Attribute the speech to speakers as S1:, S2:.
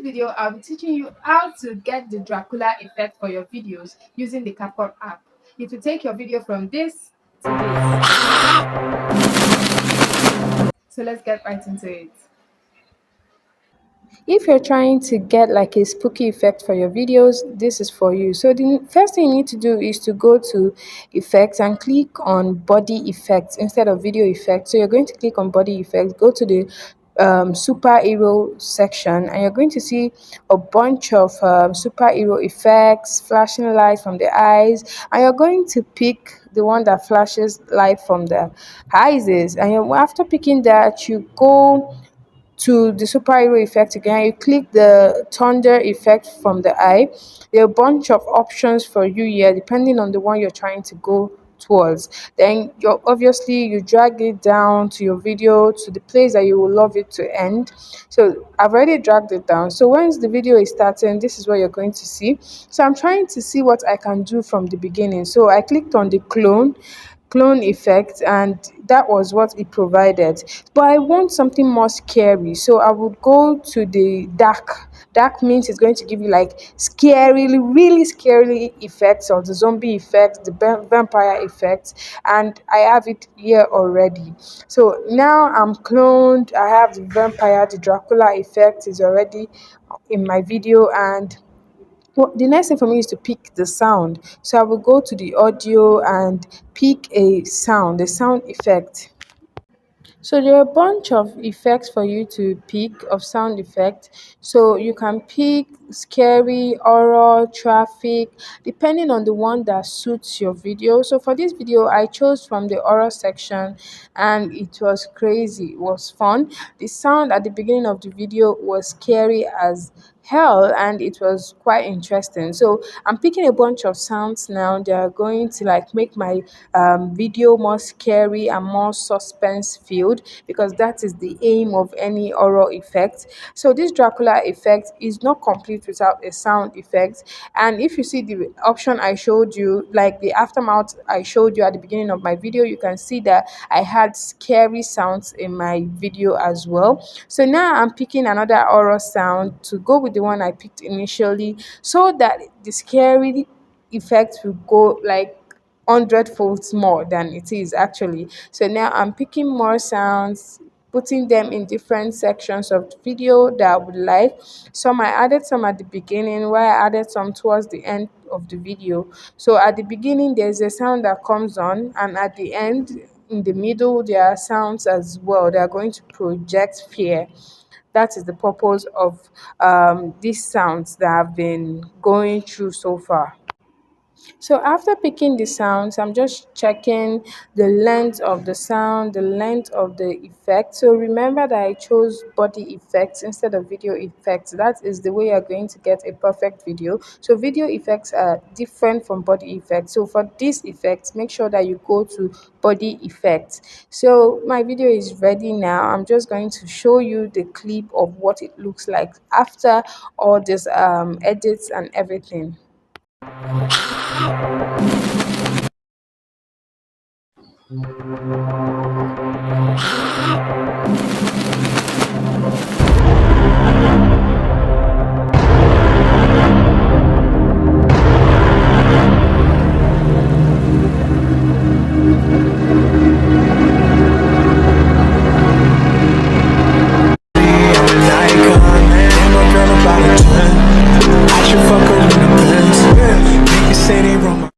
S1: video, I'll be teaching you how to get the Dracula effect for your videos using the Capcut app. It will take your video from this to this. So let's get right into it. If you're trying to get like a spooky effect for your videos, this is for you. So the first thing you need to do is to go to effects and click on body effects instead of video effects. So you're going to click on body effects, go to the superhero section, and you're going to see a bunch of superhero effects, flashing light from the eyes, and you're going to pick the one that flashes light from the eyes. And after picking that, you go to the superhero effect again. You click the thunder effect from the eye. There are a bunch of options for you here depending on the one you're trying to go towards. Then you drag it down to your video to the place that you will love it to end. So I've already dragged it down. So once the video is starting, this is what you're going to see. So I'm trying to see what I can do from the beginning. So I clicked on the clone effect, and that was what it provided. But I want something more scary, so I would go to the dark means it's going to give you like scary, really scary effects, or the zombie effect, the vampire effect, and I have it here already. So now I'm cloned, I have the vampire, the Dracula effect is already in my video. And well, the next thing for me is to pick the sound. So I will go to the audio and pick the sound effect. So there are a bunch of effects for you to pick of sound effect. So you can pick scary, horror, traffic, depending on the one that suits your video. So for this video, I chose from the horror section, and it was crazy. It was fun. The sound at the beginning of the video was scary as hell, and it was quite interesting. So I'm picking a bunch of sounds now. They are going to like make my video more scary and more suspense filled, because that is the aim of any horror effect. So this Dracula effect is not complete without a sound effect. And if you see the option I showed you, like the aftermath I showed you at the beginning of my video, you can see that I had scary sounds in my video as well. So now I'm picking another horror sound to go with the one I picked initially, so that the scary effect will go like 100 folds more than it is actually. So now I'm picking more sounds, putting them in different sections of the video that I would like. Some I added some at the beginning, while I added some towards the end of the video. So at the beginning there's a sound that comes on, and at the end, in the middle, there are sounds as well. They are going to project fear. That is the purpose of these sounds that I've been going through so far. So after picking the sounds, I'm just checking the length of the sound, the length of the effect. So remember that I chose body effects instead of video effects. That is the way you're going to get a perfect video. So video effects are different from body effects. So for this effect, make sure that you go to body effects. So my video is ready now. I'm just going to show you the clip of what it looks like after all this edits and everything.
S2: Like, I'm a girl about a 10.